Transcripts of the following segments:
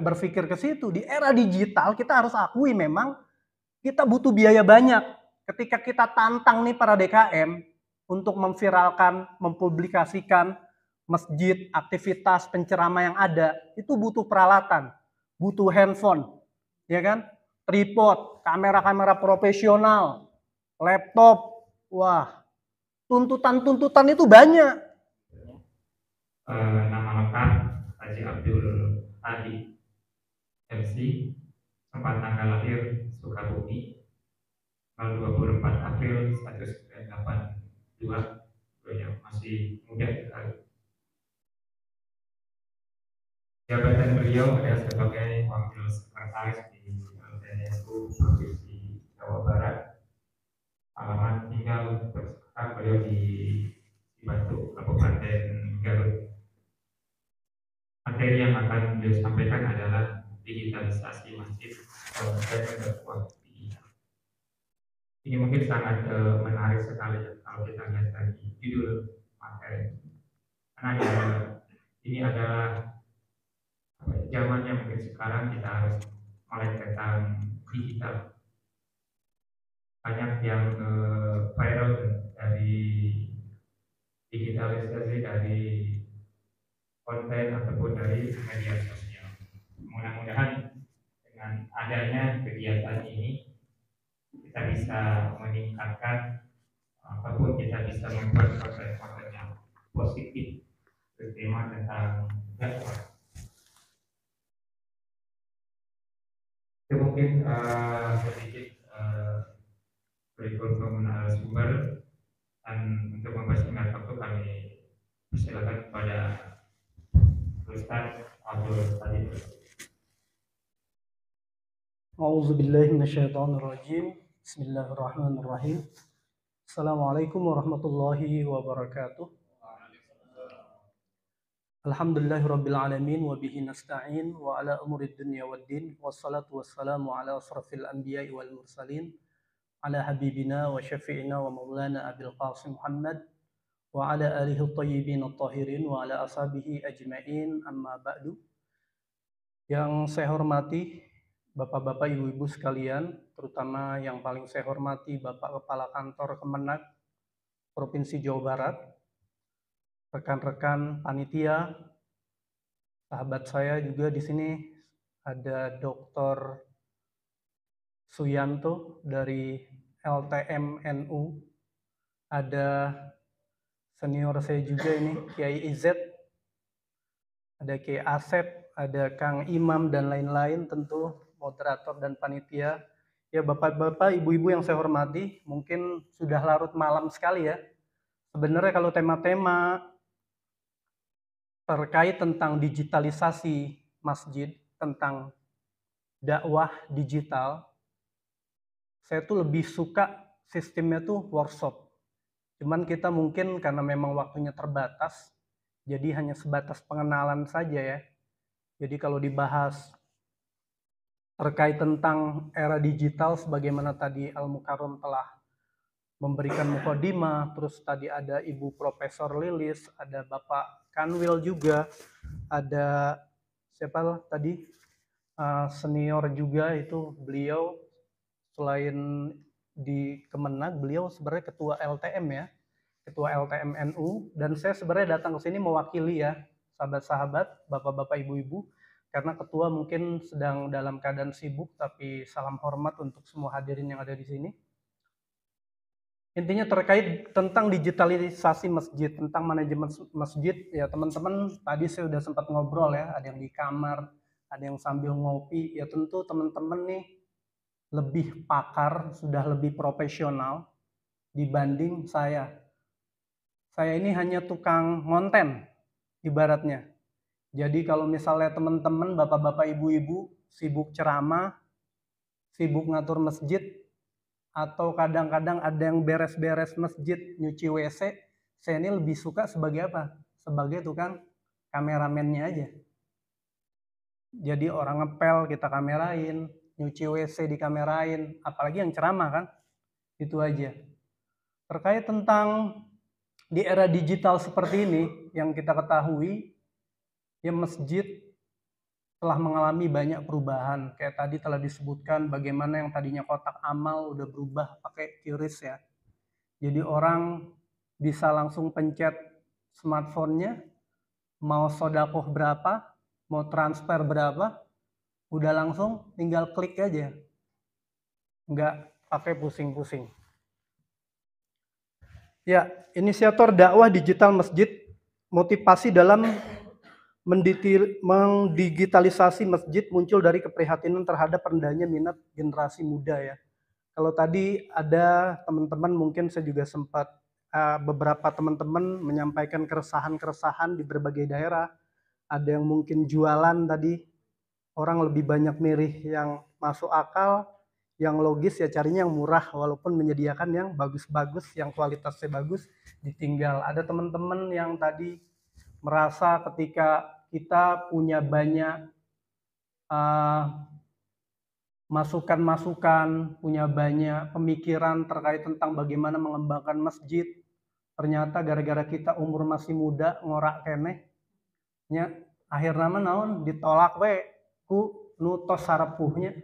berpikir ke situ. Di era digital kita harus akui memang kita butuh biaya banyak. Ketika kita tantang nih para DKM untuk memviralkan, mempublikasikan masjid, aktivitas penceramah yang ada, itu butuh peralatan, butuh handphone, ya kan? Tripod, kamera-kamera profesional, laptop, wah, tuntutan-tuntutan itu banyak. Nama lengkap Haji Abdul Hadi MC, tempat tanggal lahir Sukabumi, tanggal 24 April 1982, yang masih muda sekali. Jabatan beliau adalah sebagai Wakil Sekretaris di LTNSU Provinsi Jawa Barat. Alamat tinggal sekarang beliau di Batu, Kabupaten Garut. Materi yang akan beliau sampaikan adalah digitalisasi masjid dan dakwah. Ini mungkin sangat menarik sekali ya, kalau kita lihat dari judul materi. Karena ini adalah zamannya mungkin sekarang kita harus melek digital. Banyak yang viral dari digitalisasi dari konten ataupun dari media sosial. Mudah-mudahan dengan adanya kegiatan ini kita bisa meningkatkan ataupun kita bisa membuat konten-konten yang positif bertema tentang dakwah. Itu mungkin sedikit berikut penggunaan sumber, dan untuk mempersingkat waktu kami persilakan kepada Ustaz Abdul Hadi. A'udzubillahi minasyaitonirrajim. Bismillahirrahmanirrahim. Assalamualaikum warahmatullahi wabarakatuh. Alhamdulillahirabbil alamin wa bihi nasta'in wa ala umurid dunya waddin wassalatu wassalamu ala asrafil anbiya'i wal mursalin ala habibina wa syafi'ina wa maulana Abil Qasim Muhammad wa ala alihi at-tayyibin at-tahirin wa ala ashabihi ajma'in, amma ba'du. Yang saya hormati Bapak-bapak, ibu-ibu sekalian, terutama yang paling saya hormati Bapak Kepala Kantor Kemenag Provinsi Jawa Barat, rekan-rekan panitia, sahabat saya juga di sini ada Dr. Suyanto dari LTM NU, ada senior saya juga ini Kiai Izet, ada Kiai Asep, ada Kang Imam dan lain-lain, tentu moderator dan panitia. Ya Bapak-bapak, ibu-ibu yang saya hormati, mungkin sudah larut malam sekali ya. Sebenarnya kalau tema-tema terkait tentang digitalisasi masjid, tentang dakwah digital, saya tuh lebih suka sistemnya tuh workshop. Cuman kita mungkin karena memang waktunya terbatas, jadi hanya sebatas pengenalan saja ya. Jadi kalau dibahas terkait tentang era digital, sebagaimana tadi Al-Mukarram telah memberikan mukadimah, terus tadi ada Ibu Profesor Lilis, ada Bapak Kanwil juga, ada siapa tadi senior juga, itu beliau selain di Kemenag, beliau sebenarnya ketua LTM ya, ketua LTM NU, dan saya sebenarnya datang ke sini mewakili ya, sahabat-sahabat, bapak-bapak, ibu-ibu, karena ketua mungkin sedang dalam keadaan sibuk, tapi salam hormat untuk semua hadirin yang ada di sini. Intinya terkait tentang digitalisasi masjid, tentang manajemen masjid, ya teman-teman tadi saya sudah sempat ngobrol ya, ada yang di kamar, ada yang sambil ngopi, ya tentu teman-teman nih lebih pakar, sudah lebih profesional dibanding saya. Saya ini hanya tukang konten ibaratnya. Jadi kalau misalnya teman-teman, bapak-bapak, ibu-ibu sibuk ceramah, sibuk ngatur masjid, atau kadang-kadang ada yang beres-beres masjid, nyuci WC, saya ini lebih suka sebagai apa? Sebagai tukang kameramennya aja. Jadi orang ngepel kita kamerain, nyuci WC dikamerain, apalagi yang ceramah kan, itu aja. Terkait tentang di era digital seperti ini, yang kita ketahui, ya masjid telah mengalami banyak perubahan. Kayak tadi telah disebutkan bagaimana yang tadinya kotak amal udah berubah pakai QRIS ya. Jadi orang bisa langsung pencet smartphone-nya, mau sodakoh berapa, mau transfer berapa, udah langsung tinggal klik aja. Nggak pakai pusing-pusing. Ya, inisiator dakwah digital masjid, motivasi dalam mendigitalisasi masjid muncul dari keprihatinan terhadap rendahnya minat generasi muda ya. Kalau tadi ada teman-teman, mungkin saya juga sempat beberapa teman-teman menyampaikan keresahan-keresahan di berbagai daerah. Ada yang mungkin jualan tadi, orang lebih banyak milih yang masuk akal, yang logis ya carinya yang murah walaupun menyediakan yang bagus-bagus, yang kualitasnya bagus ditinggal. Ada teman-teman yang tadi merasa ketika kita punya banyak masukan-masukan, punya banyak pemikiran terkait tentang bagaimana mengembangkan masjid, ternyata gara-gara kita umur masih muda ngorak keneh nya akhirnya naon ditolak we ku nutos sarepuhnya.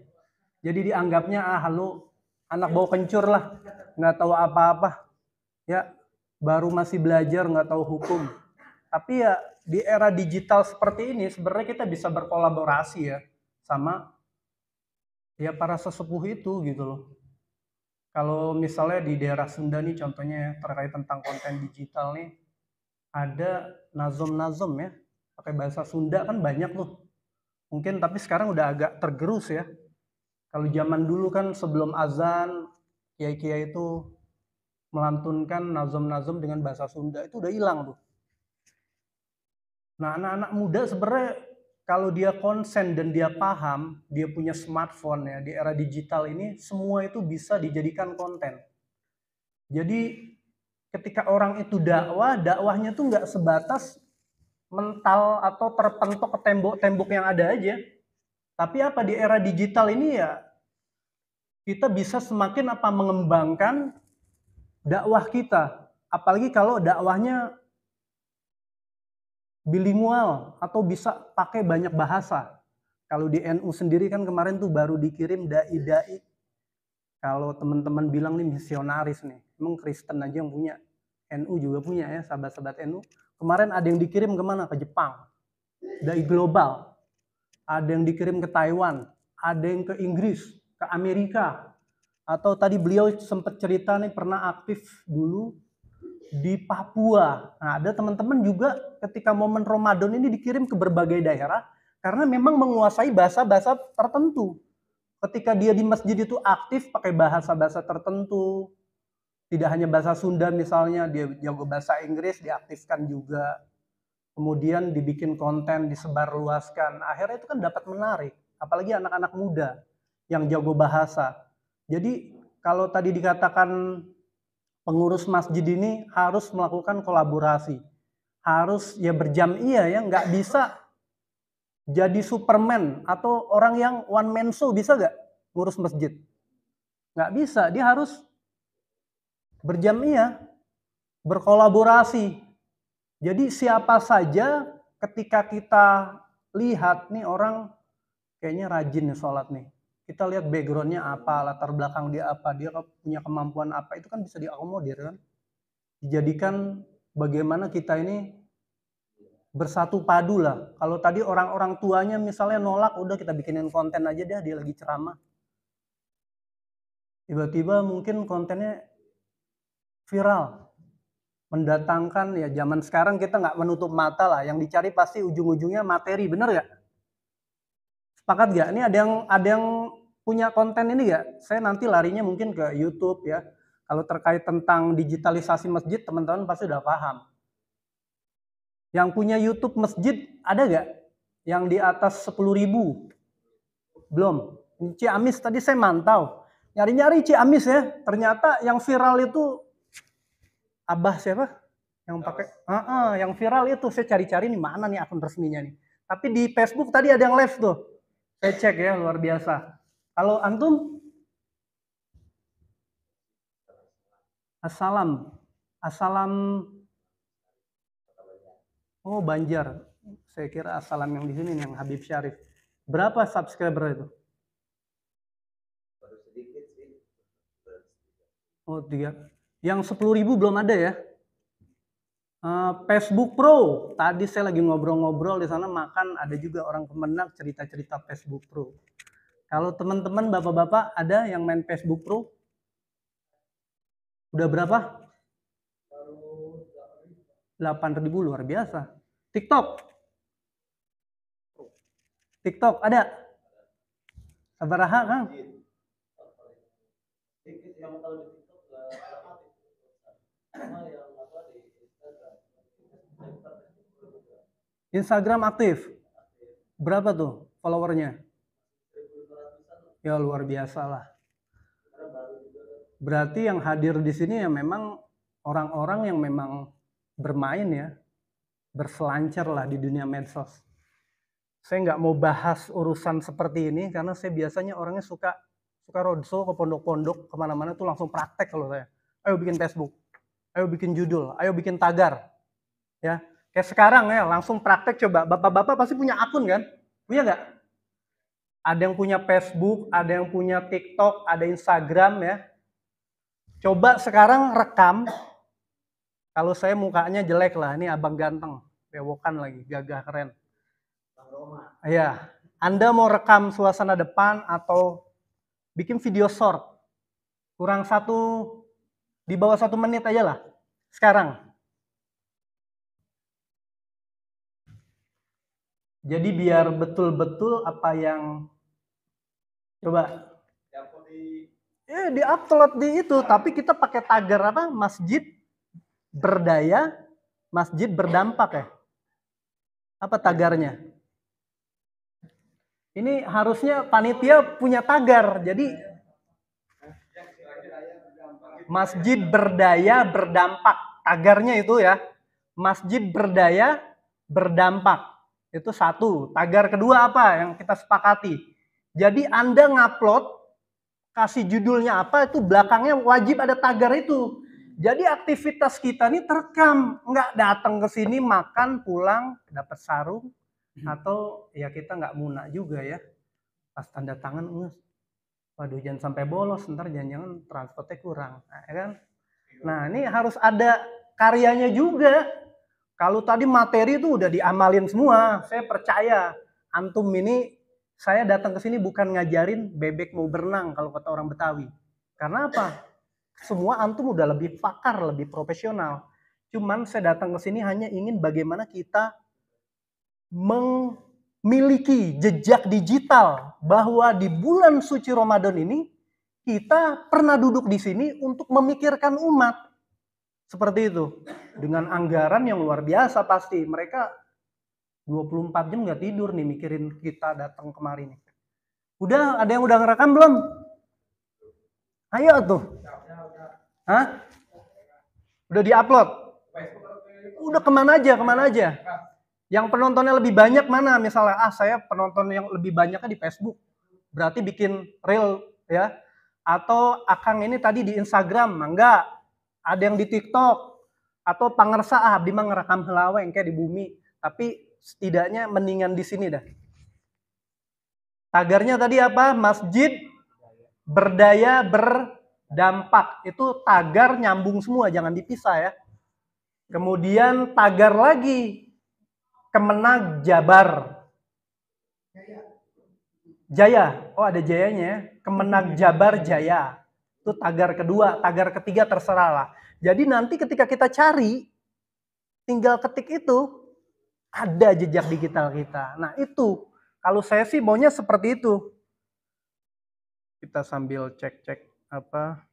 Jadi dianggapnya lu anak bau kencur lah, nggak tahu apa-apa ya, baru masih belajar nggak tahu hukum. Tapi ya di era digital seperti ini sebenarnya kita bisa berkolaborasi ya sama ya para sesepuh itu gitu loh. Kalau misalnya di daerah Sunda nih contohnya terkait tentang konten digital nih, ada nazom-nazom ya, pakai bahasa Sunda kan banyak tuh. Mungkin tapi sekarang udah agak tergerus ya. Kalau zaman dulu kan sebelum azan, kiai-kiai itu melantunkan nazom-nazom dengan bahasa Sunda, itu udah hilang tuh. Nah, anak-anak muda sebenarnya kalau dia konsen dan dia paham, dia punya smartphone ya, di era digital ini semua itu bisa dijadikan konten. Jadi ketika orang itu dakwahnya tuh nggak sebatas mental atau terpentok ke tembok-tembok yang ada aja. Tapi apa di era digital ini ya kita bisa semakin mengembangkan dakwah kita. Apalagi kalau dakwahnya bilingual atau bisa pakai banyak bahasa. Kalau di NU sendiri kan kemarin tuh baru dikirim dai-dai. Kalau teman-teman bilang nih misionaris nih, emang Kristen aja yang punya. NU juga punya ya, sahabat-sahabat NU. Kemarin ada yang dikirim kemana? Ke Jepang. Dai global. Ada yang dikirim ke Taiwan. Ada yang ke Inggris, ke Amerika. Atau tadi beliau sempat cerita nih pernah aktif dulu di Papua. Nah, ada teman-teman juga ketika momen Ramadan ini dikirim ke berbagai daerah karena memang menguasai bahasa-bahasa tertentu. Ketika dia di masjid itu aktif pakai bahasa-bahasa tertentu. Tidak hanya bahasa Sunda misalnya, dia jago bahasa Inggris, diaktifkan juga. Kemudian dibikin konten, disebarluaskan. Akhirnya itu kan dapat menarik. Apalagi anak-anak muda yang jago bahasa. Jadi kalau tadi dikatakan pengurus masjid ini harus melakukan kolaborasi. Harus ya berjam'iyah ya, nggak bisa jadi Superman atau orang yang one man show, bisa nggak ngurus masjid? Nggak bisa, dia harus berjam'iyah, berkolaborasi. Jadi siapa saja ketika kita lihat nih orang kayaknya rajin nih sholat nih. Kita lihat backgroundnya apa, latar belakang dia apa, dia punya kemampuan apa, itu kan bisa diakomodir kan. Dijadikan bagaimana kita ini bersatu padu lah. Kalau tadi orang-orang tuanya misalnya nolak, udah kita bikinin konten aja deh, dia lagi ceramah. Tiba-tiba mungkin kontennya viral. Mendatangkan ya zaman sekarang kita nggak menutup mata lah, yang dicari pasti ujung-ujungnya materi, bener nggak? Sepakat nggak? Ini ada yang punya konten ini nggak? Saya nanti larinya mungkin ke YouTube ya. Kalau terkait tentang digitalisasi masjid, teman-teman pasti udah paham. Yang punya YouTube masjid ada nggak? Yang di atas 10.000? Belum. Ciamis tadi saya mantau. Nyari-nyari Ciamis ya. Ternyata yang viral itu Abah siapa? Yang pakai yang viral itu saya cari-cari nih mana nih akun resminya nih. Tapi di Facebook tadi ada yang live tuh. Saya cek ya, luar biasa. Kalau antum Assalam. Oh, Banjar. Saya kira Assalam yang di sini nih, yang Habib Syarif. Berapa subscriber itu? Baru sedikit sih. Oh, 3. Yang 10.000 belum ada ya? Facebook Pro. Tadi saya lagi ngobrol-ngobrol di sana makan, ada juga orang Kemenang cerita-cerita Facebook Pro. Kalau teman-teman bapak-bapak ada yang main Facebook Pro? Udah berapa? 8.000, luar biasa. TikTok ada? Sabaraha, Kang? Sedikit yang kalau di TikTok sama yang apa di Instagram aktif? Berapa tuh followernya? Ya luar biasa lah. Berarti yang hadir di sini ya memang orang-orang yang memang bermain ya, berselancar lah di dunia medsos. Saya nggak mau bahas urusan seperti ini karena saya biasanya orangnya suka roadshow ke pondok-pondok kemana-mana tuh langsung praktek kalau saya. Ayo bikin Facebook, ayo bikin judul, ayo bikin tagar, ya. Kayak sekarang ya langsung praktek coba. Bapak-bapak pasti punya akun kan? Punya nggak? Ada yang punya Facebook, ada yang punya TikTok, ada Instagram ya. Coba sekarang rekam. Kalau saya mukanya jelek lah, ini abang ganteng, bewokan lagi, gagah keren. Iya, Anda mau rekam suasana depan atau bikin video short, kurang di bawah 1 menit aja lah. Sekarang. Jadi biar betul-betul apa yang coba di-upload di itu, tapi kita pakai tagar apa? Masjid berdaya, masjid berdampak ya. Apa tagarnya? Ini harusnya panitia punya tagar. Jadi masjid berdaya berdampak. Tagarnya itu ya. Masjid berdaya berdampak. Itu satu. Tagar kedua apa yang kita sepakati? Jadi Anda ngupload, kasih judulnya apa, itu belakangnya wajib ada tagar itu. Jadi aktivitas kita ini terekam. Nggak datang ke sini, makan, pulang, dapat sarung. Atau ya kita nggak munak juga ya. Pas tanda tangan, waduh jangan sampai bolos, ntar jangan-jangan transportnya kurang. Nah, ya kan? Nah ini harus ada karyanya juga. Kalau tadi materi itu udah diamalin semua, saya percaya antum ini, saya datang ke sini bukan ngajarin bebek mau berenang kalau kata orang Betawi. Karena apa? Semua antum udah lebih pakar, lebih profesional. Cuman saya datang ke sini hanya ingin bagaimana kita memiliki jejak digital bahwa di bulan suci Ramadan ini kita pernah duduk di sini untuk memikirkan umat. Seperti itu. Dengan anggaran yang luar biasa pasti. Mereka 24 jam nggak tidur nih mikirin kita datang kemari nih. Udah, ada yang udah ngerekam belum? Ayo tuh. Hah? Udah di-upload? Udah kemana aja? Yang penontonnya lebih banyak mana? Misalnya, saya penonton yang lebih banyaknya di Facebook. Berarti bikin reel ya. Atau Akang ini tadi di Instagram, enggak. Ada yang di TikTok. Atau pangersa abdi mah ngerekam helaweng kayak di bumi. Tapi setidaknya mendingan di sini dah. Tagarnya tadi apa? Masjid berdaya berdampak. Itu tagar nyambung semua, jangan dipisah ya. Kemudian tagar lagi. Kemenag Jabar. Jaya. Oh ada jayanya. Kemenag Jabar Jaya. Itu tagar kedua. Tagar ketiga terserah lah. Jadi nanti ketika kita cari, tinggal ketik itu, ada jejak digital kita. Nah itu, kalau saya sih maunya seperti itu. Kita sambil cek-cek apa.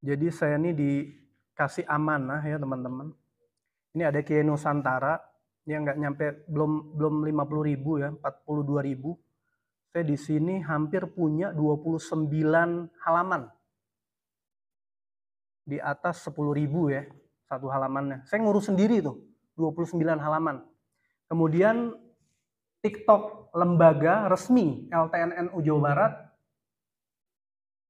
Jadi saya ini dikasih amanah ya teman-teman. Ini ada Kiai Nusantara, yang nggak nyampe, belum 50.000 ya, 42.000. Saya di sini hampir punya 29 halaman. Di atas 10.000 ya, satu halamannya. Saya ngurus sendiri tuh, 29 halaman. Kemudian TikTok lembaga resmi LTNNU Jawa Barat,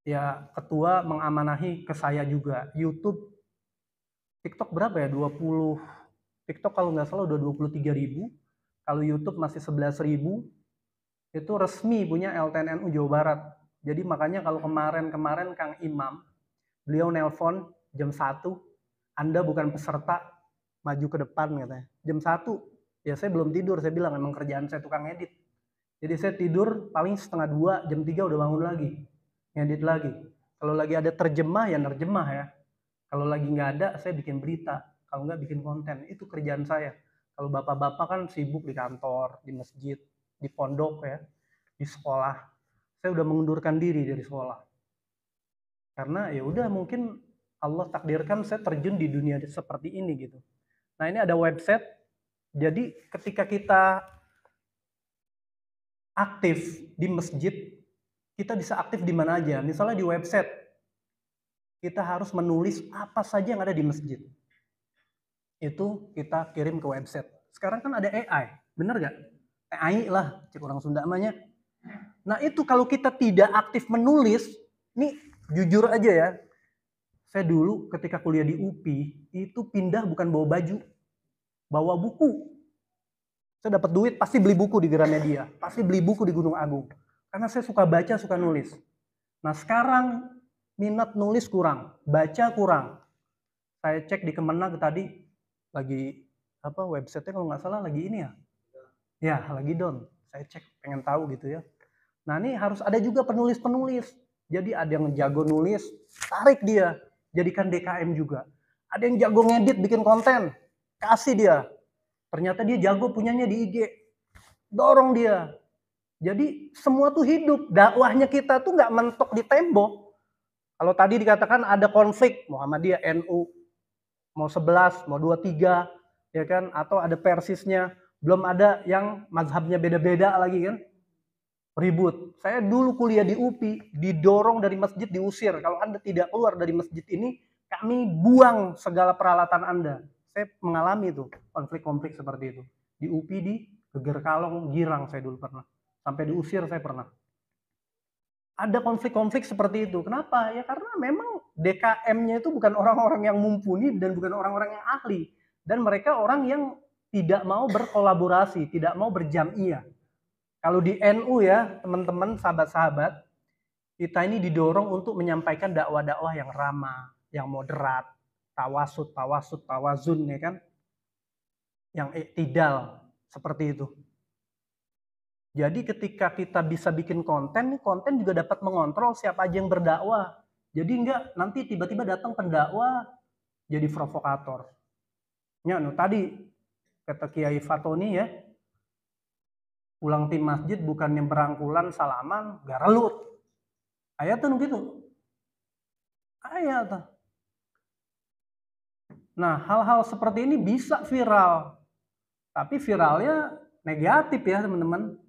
ya ketua mengamanahi ke saya juga. YouTube, TikTok berapa ya? 20, TikTok kalau nggak salah udah 23.000. Kalau YouTube masih 11.000, itu resmi punya LTNNU Jawa Barat. Jadi makanya kalau kemarin Kang Imam, beliau nelpon jam 1, Anda bukan peserta, maju ke depan katanya. Jam 1, ya saya belum tidur, saya bilang emang kerjaan saya tukang edit. Jadi saya tidur paling setengah 2, jam 3 udah bangun lagi, ngedit lagi. Kalau lagi ada terjemah ya nerjemah ya. Kalau lagi nggak ada, saya bikin berita. Kalau nggak bikin konten, itu kerjaan saya. Kalau bapak-bapak kan sibuk di kantor, di masjid, di pondok ya, di sekolah. Saya udah mengundurkan diri dari sekolah. Karena ya udah mungkin Allah takdirkan saya terjun di dunia seperti ini gitu. Nah, ini ada website. Jadi ketika kita aktif di masjid, kita bisa aktif di mana aja. Misalnya di website, kita harus menulis apa saja yang ada di masjid. Itu kita kirim ke website. Sekarang kan ada AI, bener gak? AI lah, cek orang Sunda namanya. Nah itu kalau kita tidak aktif menulis, nih jujur aja ya, saya dulu ketika kuliah di UPI, itu pindah bukan bawa baju, bawa buku. Saya dapat duit, pasti beli buku di Gramedia, pasti beli buku di Gunung Agung. Karena saya suka baca, suka nulis. Nah sekarang minat nulis kurang, baca kurang. Saya cek di Kemenag tadi, lagi apa website-nya kalau nggak salah lagi ini ya. Ya, lagi down. Saya cek, pengen tahu gitu ya. Nah ini harus ada juga penulis-penulis. Jadi ada yang jago nulis, tarik dia, jadikan DKM juga. Ada yang jago ngedit, bikin konten, kasih dia. Ternyata dia jago punyanya di IG. Dorong dia. Jadi semua tuh hidup. Dakwahnya kita tuh nggak mentok di tembok. Kalau tadi dikatakan ada konflik, Muhammadiyah, NU, mau 11, mau 23, ya kan? Atau ada persisnya. Belum ada yang mazhabnya beda-beda lagi kan? Ribut. Saya dulu kuliah di UPI, didorong dari masjid, diusir. Kalau Anda tidak keluar dari masjid ini, kami buang segala peralatan Anda. Saya mengalami itu, konflik-konflik seperti itu. Di UPI, di Geger Kalong, Girang saya dulu pernah. Sampai diusir saya pernah. Ada konflik-konflik seperti itu. Kenapa? Ya karena memang DKM-nya itu bukan orang-orang yang mumpuni dan bukan orang-orang yang ahli. Dan mereka orang yang tidak mau berkolaborasi, tidak mau berjam'iyah. Kalau di NU ya, teman-teman, sahabat-sahabat, kita ini didorong untuk menyampaikan dakwah-dakwah yang ramah, yang moderat, tawazun ya kan, yang iktidal seperti itu. Jadi ketika kita bisa bikin konten juga dapat mengontrol siapa aja yang berdakwah. Jadi enggak nanti tiba-tiba datang pendakwah jadi provokator. Ya, tadi kata Kiai Fatoni ya, pulang tim masjid bukannya berangkulan salaman, garelut. Ayatnya gitu. Ayat. Nah, hal-hal seperti ini bisa viral. Tapi viralnya negatif ya, teman-teman.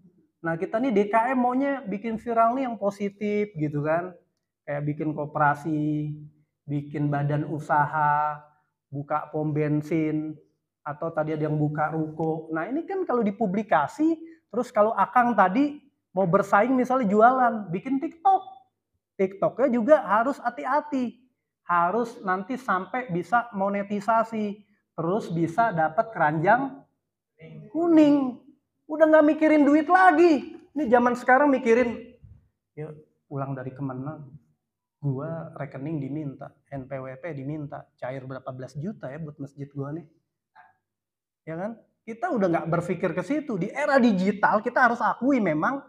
Nah, kita nih DKM maunya bikin viral nih yang positif gitu kan. Kayak bikin koperasi, bikin badan usaha, buka pom bensin, atau tadi ada yang buka ruko. Nah, ini kan kalau dipublikasi, terus kalau Akang tadi mau bersaing misalnya jualan, bikin TikTok. TikToknya juga harus hati-hati. Harus nanti sampai bisa monetisasi, terus bisa dapat keranjang kuning. Udah nggak mikirin duit lagi. Ini zaman sekarang mikirin, ya pulang dari Kemenang, gua rekening diminta, NPWP diminta, cair berapa belas juta ya buat masjid gua nih. Ya kan? Kita udah nggak berpikir ke situ. Di era digital kita harus akui memang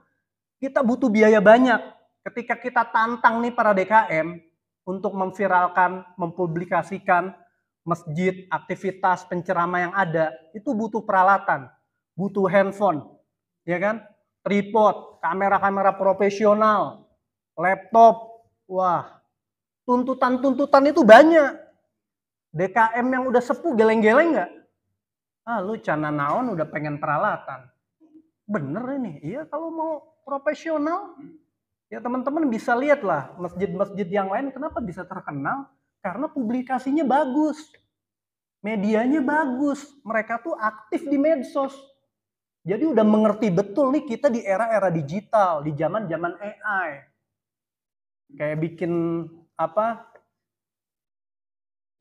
kita butuh biaya banyak. Ketika kita tantang nih para DKM untuk memviralkan, mempublikasikan masjid, aktivitas penceramah yang ada, itu butuh peralatan, butuh handphone, ya kan? Tripod, kamera-kamera profesional, laptop, wah, tuntutan-tuntutan itu banyak. DKM yang udah sepuh geleng-geleng nggak? Ah, lu cana naon udah pengen peralatan. Bener ini, iya kalau mau profesional, ya teman-teman bisa lihat lah masjid-masjid yang lain kenapa bisa terkenal, karena publikasinya bagus, medianya bagus, mereka tuh aktif di medsos. Jadi udah mengerti betul nih kita di era-era digital, di zaman-zaman AI. Kayak bikin apa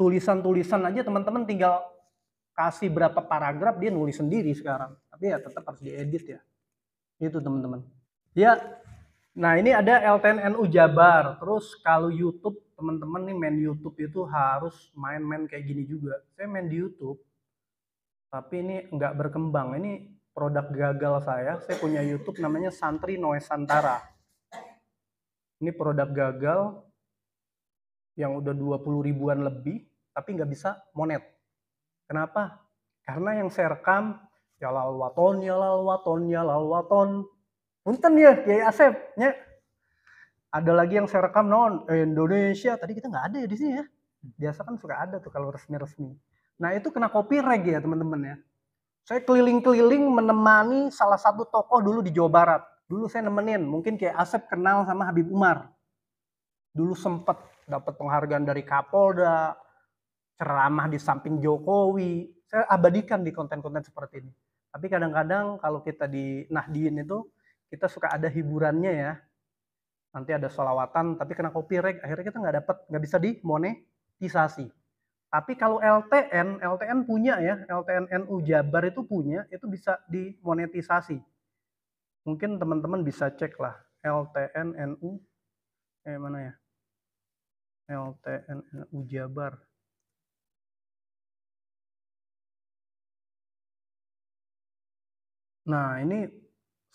tulisan-tulisan aja teman-teman tinggal kasih berapa paragraf dia nulis sendiri sekarang. Tapi ya tetap harus diedit ya. Itu teman-teman. Ya, nah ini ada LTNNU Jabar. Terus kalau YouTube, teman-teman nih main YouTube itu harus main-main kayak gini juga. Saya main di YouTube, tapi ini nggak berkembang. Ini produk gagal saya. Saya punya YouTube namanya Santri Noesantara. Ini produk gagal yang udah 20 ribuan lebih, tapi nggak bisa monet. Kenapa? Karena yang saya rekam, ya lalwaton, ya lalwaton, ya lalwaton. Punten ya, Kiai Asep. Ya. Ada lagi yang saya rekam non Indonesia. Tadi kita nggak ada ya di sini ya. Biasa kan suka ada tuh kalau resmi-resmi. Nah itu kena copyright ya teman-teman ya. Saya keliling-keliling menemani salah satu tokoh dulu di Jawa Barat. Dulu saya nemenin, mungkin kayak Asep kenal sama Habib Umar. Dulu sempat dapat penghargaan dari Kapolda, ceramah di samping Jokowi. Saya abadikan di konten-konten seperti ini. Tapi kadang-kadang kalau kita di Nahdien itu, kita suka ada hiburannya ya. Nanti ada sholawatan, tapi kena copyright, akhirnya kita nggak bisa dimonetisasi. Tapi kalau LTN punya ya, LTNNU Jabar itu punya, itu bisa dimonetisasi. Mungkin teman-teman bisa cek lah LTNNU mana ya? LTNNU Jabar. Nah, ini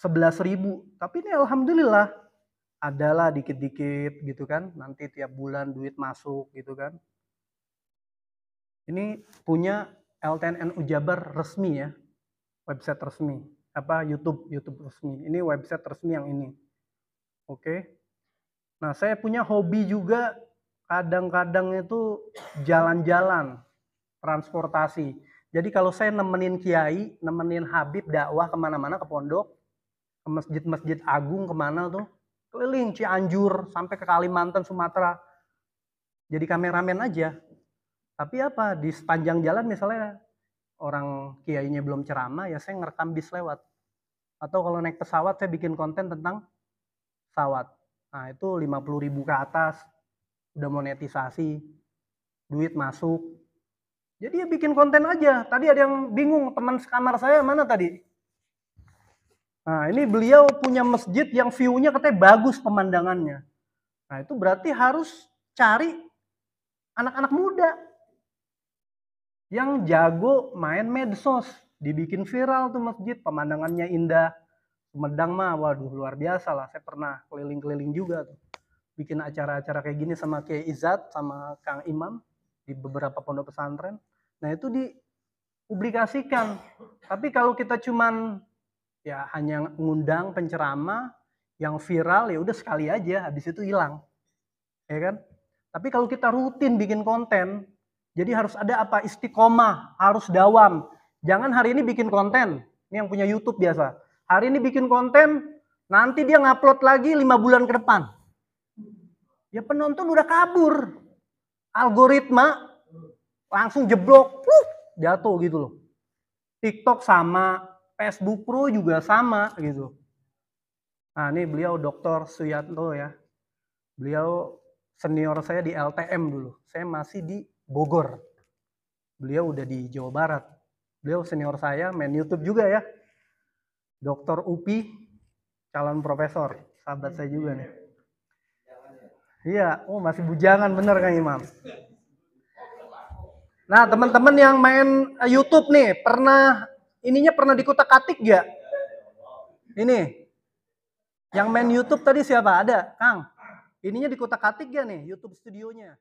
11.000, tapi ini alhamdulillah adalah dikit-dikit gitu kan. Nanti tiap bulan duit masuk gitu kan. Ini punya LTNNU Jabar resmi ya. Website resmi. YouTube resmi. Ini website resmi yang ini. Oke. Nah, saya punya hobi juga kadang-kadang itu jalan-jalan, transportasi. Jadi kalau saya nemenin kiai, nemenin Habib dakwah kemana-mana ke pondok, ke masjid-masjid agung kemana tuh, keliling Cianjur sampai ke Kalimantan, Sumatera. Jadi kameramen aja. Tapi apa, di sepanjang jalan misalnya orang kiainya belum ceramah, ya saya ngerekam bis lewat. Atau kalau naik pesawat, saya bikin konten tentang pesawat. Nah itu 50.000 ke atas, udah monetisasi, duit masuk. Jadi ya bikin konten aja. Tadi ada yang bingung, teman sekamar saya mana tadi? Nah ini beliau punya masjid yang view-nya katanya bagus pemandangannya. Nah itu berarti harus cari anak-anak muda yang jago main medsos, dibikin viral tuh masjid, pemandangannya indah. Sumedang mah, waduh luar biasa lah. Saya pernah keliling-keliling juga tuh, bikin acara-acara kayak gini sama Kiai Izzat, sama Kang Imam di beberapa pondok pesantren. Nah itu dipublikasikan. Tapi kalau kita cuman ya hanya ngundang penceramah yang viral, ya udah sekali aja, habis itu hilang, ya kan? Tapi kalau kita rutin bikin konten, jadi harus ada apa, istiqomah, harus dawam. Jangan hari ini bikin konten, ini yang punya YouTube biasa. Hari ini bikin konten, nanti dia ngupload lagi 5 bulan ke depan. Ya penonton udah kabur. Algoritma langsung jeblok, jatuh gitu loh. TikTok sama, Facebook Pro juga sama gitu. Nah ini beliau Dr. Suyanto ya. Beliau senior saya di LTM dulu. Saya masih di Bogor. Beliau udah di Jawa Barat. Beliau senior saya, main YouTube juga ya. Dr. Upi, calon profesor. Sahabat saya juga nih. Iya, oh masih bujangan bener Kang Imam. Nah teman-teman yang main YouTube nih, pernah dikutak-atik gak? Ini, yang main YouTube tadi siapa? Ada, Kang? Ininya dikutak-atik gak nih, YouTube studionya?